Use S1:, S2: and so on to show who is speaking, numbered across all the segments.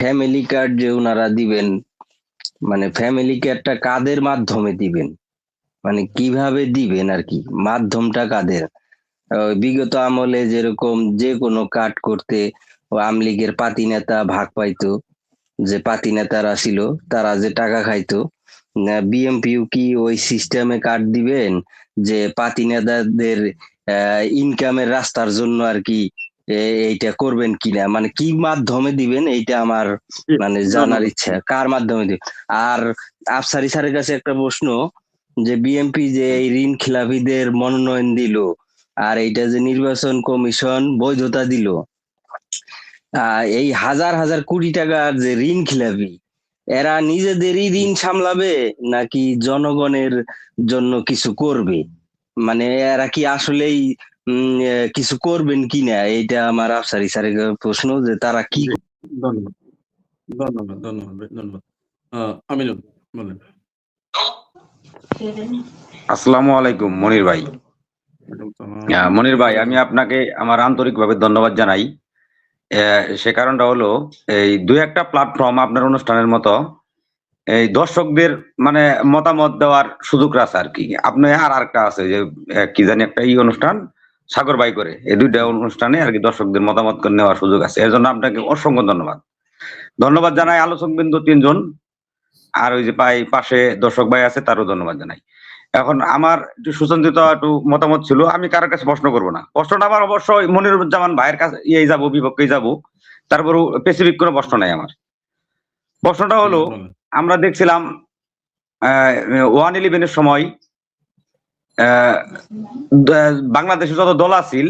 S1: Family card যে ওনারা দিবেন, মানে ফ্যামিলি কার্ডটা কাদের মাধ্যমে দিবেন, মানে কিভাবে দিবেন আর কি, মাধ্যমটা কাদের? বিগত আমলে যেরকম যে কোনো কার্ড করতে আওয়ামী লীগের পাতি নেতা ভাগ পাইতো, যে পাতি নেতারা ছিল তারা যে টাকা খাইতো, বিএমপিও কি ওই সিস্টেমে কার্ড দিবেন যে পাতি নেতাদের ইনকামের রাস্তার জন্য আর কি? এইটা করবেন কিনা, মানে কি মাধ্যমে দিবেন এইটা আমার
S2: জি,
S1: মানে জানার
S2: ধন্যবাদ।
S1: ইচ্ছা, কার মাধ্যমে দিবেন। আর আফসারি স্যারের কাছে একটা প্রশ্ন, যে বিএমপি যে এই ঋণ খেলাপিদের মনোনয়ন দিল, আর এইটা যে নির্বাচন কমিশন বৈধতা দিল, এই হাজার হাজার কোটি টাকার যে ঋণ খেলাপি, এরা নিজেদেরই ঋণ সামলাবে নাকি জনগণের জন্য কিছু করবে? মানে এরা কি আসলেই কিছু করবেন কিনা, এইটা আমার আফসারি স্যারের প্রশ্ন, যে তারা কি
S2: জি, ধন্যবাদ। ধন্যবাদ, ধন্যবাদ ভাই, ধন্যবাদ। আমিনুল বলেন।
S3: আসসালামু আলাইকুম মনির ভাই। মনির ভাই, আমি আপনাকে আমার আন্তরিকভাবে ধন্যবাদ জানাই। সে কারণটা হলো, এই দুই একটা প্ল্যাটফর্ম আপনার অনুষ্ঠানের মতো এই দর্শকদের মানে মতামত দেওয়ার সুযোগ আছে আর কি। আপনি আর আরেকটা আছে যে কি জানি একটা অনুষ্ঠান সাগর ভাই করে, এই দুইটা অনুষ্ঠানে আর কি দর্শকদের মতামত নেওয়ার সুযোগ আছে। এর জন্য আপনাকে অসংখ্য ধন্যবাদ। ধন্যবাদ জানাই আলোচক বিন্দু 3 জন, আর ওই যে পাশে দর্শক ভাই আছে তারও ধন্যবাদ জানাই। এখন আমার একটু সুচিন্তিত একটু মতামত ছিল, আমি কারোর কাছে প্রশ্ন করবো না। প্রশ্নটা আমার অবশ্যই মনিরুজ্জামান ভাইয়ের কাছে যাবো, বিপক্ষেই যাবো, তারপরও স্পেসিফিক কোনো প্রশ্ন নাই আমার। প্রশ্নটা হলো, আমরা দেখছিলাম 1/11-এর সময় বাংলাদেশে যত দল আছিল,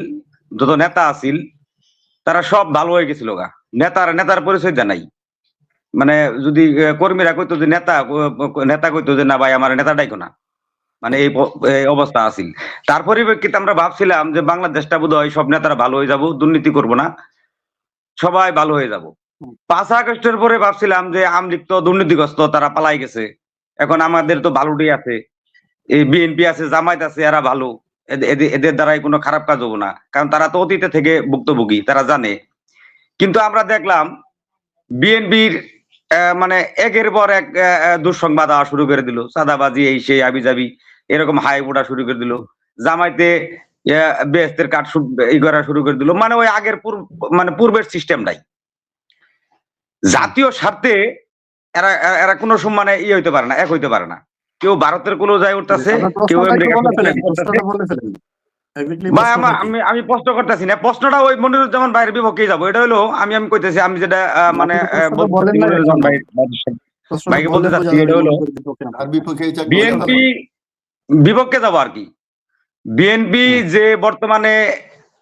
S3: যত নেতা আছিল, তারা সব ভালো হয়ে গেছিল গা। নেতার পরিচয় জানাই, মানে যদি কর্মীরা কইতো যে নেতা কইতো যে না ভাই আমার নেতা ডাইকো না, মানে এই অবস্থা আছিল। তার পরিপ্রেক্ষিতে আমরা ভাবছিলাম যে বাংলাদেশটা বোধহয় সব নেতারা ভালো হয়ে যাব, দুর্নীতি করবো না, সবাই ভালো হয়ে যাব। 5 আগস্টের পরে ভাবছিলাম যে আওয়ামী লীগ তো দুর্নীতিগ্রস্ত, তারা পালাই গেছে, এখন আমাদের তো ভালোটি আছে, এই বিএনপি আছে, জামায়াত আছে, এরা ভালো, এদের দ্বারাই কোনো খারাপ কাজ হবো না, কারণ তারা তো অতীতে থেকে ভুক্তভোগী, তারা জানে। কিন্তু আমরা দেখলাম বিএনপির মানে একের পর এক দুঃসংবাদ দেওয়া শুরু করে দিল, চাঁদাবাজি এই সেই আবিজাবি এরকম হাই ওঠা শুরু করে দিল। জামাইতে বেহেস্তের কাঠ ই করা শুরু করে দিল, মানে ওই আগের মানে পূর্বের সিস্টেমটাই। জাতীয় স্বার্থে এরা এরা কোনো সম্মানে হইতে পারে না, এক হইতে পারে না। কেউ ভারতের কোলো যায় উঠতেছে, কেউ আমি প্রশ্ন করতেছি না, প্রশ্নটা ওই মনিরুজ্জামান ভাইয়ের বিপক্ষেই যাবো। এটা হলো আমি কইতেছি, আমি যেটা মানে ভাইকে বলতে চাচ্ছি, এটা হলো বিএনপি বিপক্ষে যাবো আর কি। বিএনপি যে বর্তমানে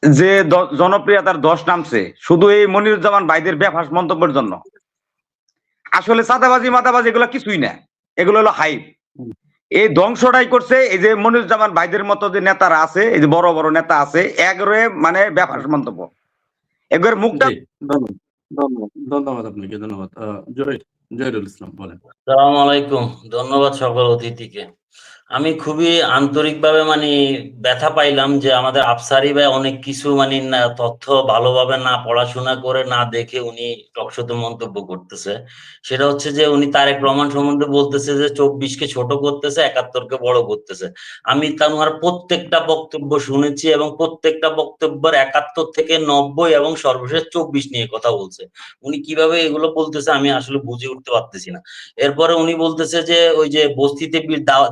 S3: যে জনপ্রিয়তার ধস নামছে শুধু এই মনিরুজ্জামান ভাইদের বেফাস মন্তব্যের জন্য। আসলে চাঁদাবাজি মাতাবাজি এগুলো কিছুই না, এগুলো হলো হাইপ। এই ধ্বংসটাই করছে এই যে মনিরুজ্জামান ভাইদের মতো যে নেতারা আছে, এই যে বড় বড় নেতা আছে, এগরে মানে বেফাস মন্তব্য, এগরে মুখটা।
S2: ধন্যবাদ আপনাকে, ধন্যবাদ। জহিরুল ইসলাম বলেন।
S4: আসসালামু আলাইকুম, ধন্যবাদ সকল অতিথিকে। আমি খুবই আন্তরিকভাবে মানে ব্যথা পাইলাম যে আমাদের আফসারি ভাই অনেক কিছু মানে তথ্য ভালোভাবে না পড়াশোনা করে না দেখে উনি টকশোতে মন্তব্য করতেছে। সেটা হচ্ছে যে উনি তারেক রহমান সম্বন্ধে বলতেছে যে 24-কে ছোট করতেছে, 71-কে বড় করতেছে। আমি তার প্রত্যেকটা বক্তব্য শুনেছি এবং প্রত্যেকটা বক্তব্যের 71 থেকে 90 এবং সর্বশেষ 24 নিয়ে কথা বলছে। উনি কিভাবে এগুলো বলতেছে আমি আসলে বুঝে উঠতে পারতেছি না। এরপরে উনি বলতেছে যে ওই যে বস্তিতে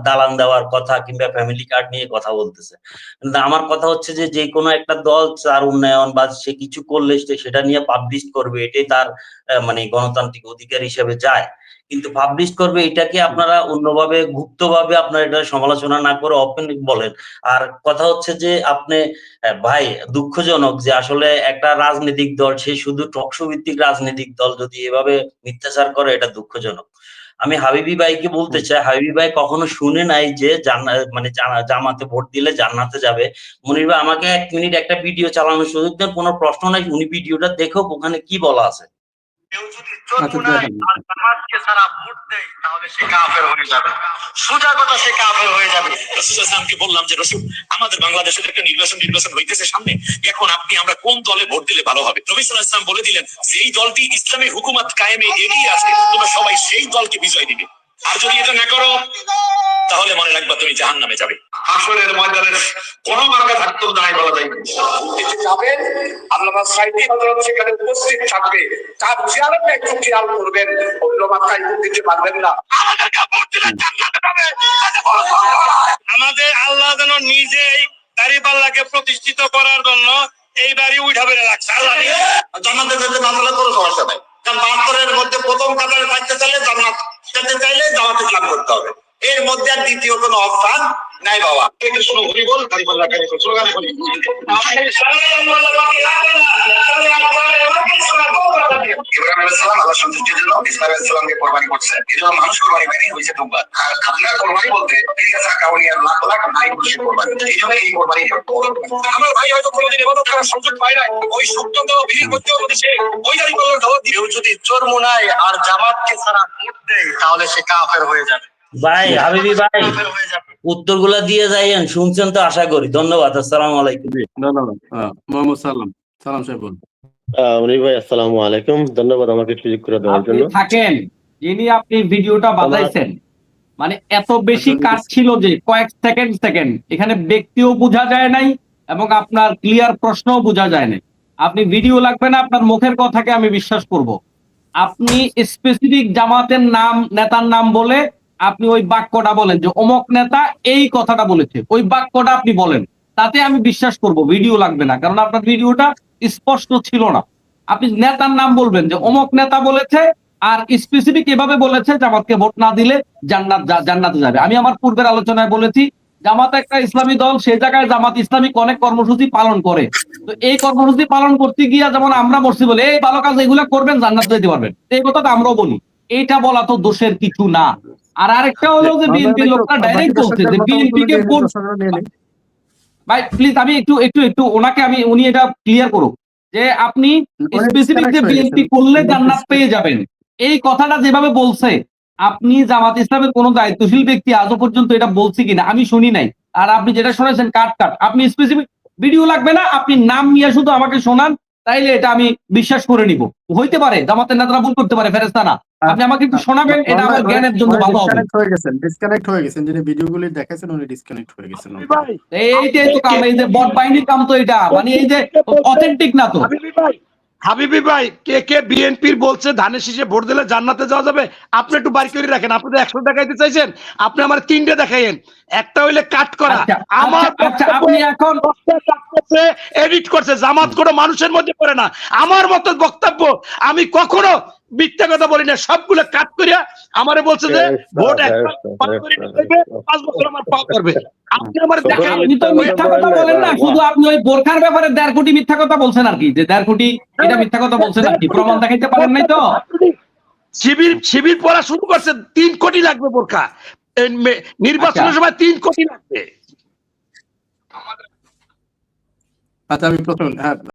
S4: দালান দেওয়ার কথা কিংবা ফ্যামিলি কার্ড নিয়ে কথা বলতেছে। কিন্তু আমার কথা হচ্ছে যে কোনো একটা দল তার উন্নয়ন বা সে কিছু করলে সেটা নিয়ে পাবলিশ করবে, এটাই তার মানে গণতান্ত্রিক অধিকার হিসেবে যায়। কিন্তু পাবলিশ করবে এটাকে আপনারা অন্যভাবে গুপ্তভাবে আপনারা এটা সমালোচনা না করে ওপেন বলেন। আর কথা হচ্ছে যে আপনি ভাই দুঃখজনক যে আসলে একটা রাজনৈতিক দল, সে শুধু টকশো ভিত্তিক রাজনৈতিক দল যদি এভাবে মিথ্যাচার করে, এটা দুঃখজনক। আমি হাবিবি ভাইকে বলতে চাই, হাবিবি ভাই কখনো শুনে নাই যে মানে জামাতে ভোট দিলে জান্নাতে যাবে। মনির ভাই আমাকে 1 মিনিট একটা ভিডিও চালানোর সুযোগ দেন, কোনো প্রশ্ন নাই, উনি ভিডিওটা দেখো ওখানে কি বলা আছে।
S5: কেউ যদি
S2: আচ্ছা,
S5: চরমুনায়
S2: দেখেন।
S5: আর জামাতকে ছাড়া ভোট দেয় তাহলে সে কাফের হয়ে যাবে, সোজা কথা, সে কাফের হয়ে যাবে।
S6: রাসূল সাল্লাল্লাহু আলাইহি ওয়াসাল্লামকে বললাম যে রাসূল, আমাদের বাংলাদেশের একটা নির্বাচন হইতেছে সামনে, এখন আমরা কোন দলে ভোট দিলে ভালো হবে? নবী সাল্লাল্লাহু আলাইহি ওয়াসাল্লাম বলে দিলেন, যেই দলটি ইসলামী হুকুমত কায়েমে এগিয়ে আছে তোমরা সবাই সেই দলকে বিজয় দিবে, আর যদি এটা না করো তাহলে মনে রাখবা তুমি জাহান্নামে যাবে।
S5: হাসরের ময়দানে কোন মার্কা থাকতেও নাই বলা যায় না। যাবে আল্লামা সাইদি হযরত সেখানে উপস্থিত থাকবে, তার জিয়ারতে একটু খেয়াল করবেন, অন্য মার্কায় ভোট দিতে পারবেন না।
S6: আমাদেরকে ভোট দিলে জান্নাতে যাবে।
S5: আমাদের আল্লাহ যেন নিজেই দাঁড়িপাল্লাকে প্রতিষ্ঠিত করার জন্য এই বাড়ি উঠা বেড়ে রাখছে। আল্লাহ জান্নাতে যেতে না চাইলে কোনো সমস্যা নাই, কারণ 72-এর মধ্যে প্রথম কাতারে থাকতে চাইলে জান্নাত যেতে চাইলে জামাতে ইসলাম করতে হবে, এর মধ্যে আর দ্বিতীয় কোনো অপশন নাই বাবা। কৃষ্ণ হরি বল, দাঁড়িপাল্লাকে স্লোগানে বলি ইব্রাহিম আলাইহিস সালাম আল্লাহর সন্তুষ্টির জন্য ইসমাঈল আলাইহিস সালামকে কুরবানি করছেন, এজন্য মানুষ কুরবানি বানিয়ে হয়েছে তোমরা। আর আপনারা কুরবানি বলতে তিরিশা কাউনিয়ার লাখ লাখ নাই খুশি কুরবানি, এইজন্য এই কুরবানি। আমার ভাই হয়তো কোনোদিন ইবাদত করার সুযোগ পায় না, ওই সত্যত ভিড়ের মধ্যে সে ওই দাঁড়িপাল্লার দাওয়াত দিয়ে। কেউ যদি চরমুনায় আর জামাতকে ছাড়া ভোট দেয় তাহলে সে কাফের হয়ে যাবে।
S4: ভাই হাবিবি ভাই, উত্তরগুলা দিয়ে যাইয়েন, শুনছেন তো আশা করি। ধন্যবাদ, আসসালামু আলাইকুম।
S2: ধন্যবাদ। মোহাম্মদ সালাম সাহেব বলুন।
S7: মনির ভাই, আসসালামু আলাইকুম। ধন্যবাদ আমাকে সুযোগ করে দেওয়ার
S8: আপনি
S7: জন্য।
S8: থাকেন, যিনি আপনি ভিডিওটা বাজাইছেন, মানে এত বেশি কাট ছিল যে কয়েক সেকেন্ড এখানে ব্যক্তিও বোঝা যায় নাই এবং আপনার ক্লিয়ার প্রশ্নও বোঝা যায় নাই। আপনি ভিডিও লাগবে না, আপনার মুখের কথাকে আমি বিশ্বাস করব। আপনি স্পেসিফিক জামাতের নাম, নেতার নাম বলে আপনি ওই বাক্যটা বলেন যে অমক নেতা এই কথাটা বলেছে, ওই বাক্যটা আপনি বলেন, তাতে আমি বিশ্বাস করব, ভিডিও লাগবে না। কারণ আপনার ভিডিওটা স্পষ্ট ছিল না। আপনি নেতার নাম বলবেন যে অমক নেতা বলেছে, আর স্পেসিফিক এভাবে বলেছে জামাতকে ভোট না দিলে জান্নাতে যাবে। আমি আমার পূর্বের আলোচনায় বলেছি, জামাত একটা ইসলামী দল, সেই জায়গায় জামাত ইসলামিক অনেক কর্মসূচি পালন করে। তো এই কর্মসূচি পালন করতে গিয়া যেমন আমরা বলছি বলে এই ভালো কাজ এগুলা করবেন, জান্নাত যেতে পারবেন, এই কথাটা আমরাও বলি। এইটা বলা তো দোষের কিছু না। আর আরেকটা হলো যে বিএনপি লোকটা ডাইরেক্ট বলছে যে বিএনপি কে ভোট। ভাই প্লিজ, আমি একটু ওনাকে উনি এটা ক্লিয়ার করুক যে আপনি স্পেসিফিক যে বিএনপি করলে জান্নাত পেয়ে যাবেন, এই কথাটা যেভাবে বলছে, আপনি জামাত ইসলামের কোন দায়িত্বশীল ব্যক্তি আজও পর্যন্ত এটা বলছে কিনা আমি শুনি নাই। আর আপনি যেটা শুনেছেন কাট, আপনি স্পেসিফিক ভিডিও লাগবে না, আপনি নাম নিয়ে শুধু আমাকে শোনান, তাইলে এটা আমি বিশ্বাস করে নিব। হইতে পারে জামাতের নেতারা ভুল করতে পারে, ফেরেশতা না। আপনি আমাকে একটু শোনাবেন, এটা আমার জ্ঞানের জন্য ভালো হবে।
S2: ডিসকানেক্ট হয়ে গেছেন, যিনি ভিডিওগুলি দেখাইছেন উনি ডিসকানেক্ট হয়ে গেছেন।
S8: এইটাই তো কাম, এই যে বট বাহিনীর কাম তো এটা, মানে এই যে অথেন্টিক না তো।
S9: হাবিবি ভাই, কে বিএনপির বলছে ধানের শীষে ভোট দিলে জান্নাতে যাওয়া যাবে? আপনি একটু বাড়ি করে রাখেন। আপনি তো 100 দেখাইতে চাইছেন, আপনি আমার 3টে দেখাইন। একটা হইলে কাট করা, আমার
S8: আপনি এখন
S9: এডিট করছে। জামাত কোনো মানুষের মধ্যে পড়ে না। আমার মতো বক্তব্য আমি কখনো মিথ্যা কথা বলি না, সবগুলো কাট করিয়া আমারে বলছে যে ভোট 5 বছর আমার পাওয়া করবে। আপনি আমার
S8: আপনি তো মিথ্যা কথা বলেন না, শুধু আপনি ওই বোরখার ব্যাপারে 1.5 কোটি মিথ্যা কথা বলছেন আর কি, যে 1.5 কোটি এটা মিথ্যা কথা বলছেন আর কি, প্রমাণ দেখাইতে পারেন নাই তো।
S9: শিবির পড়া শুরু করছে, 3 কোটি লাগবে বোরখা, নির্বাচনের সময় 3 কোটি লাগবে।
S2: আচ্ছা, আমি প্রথম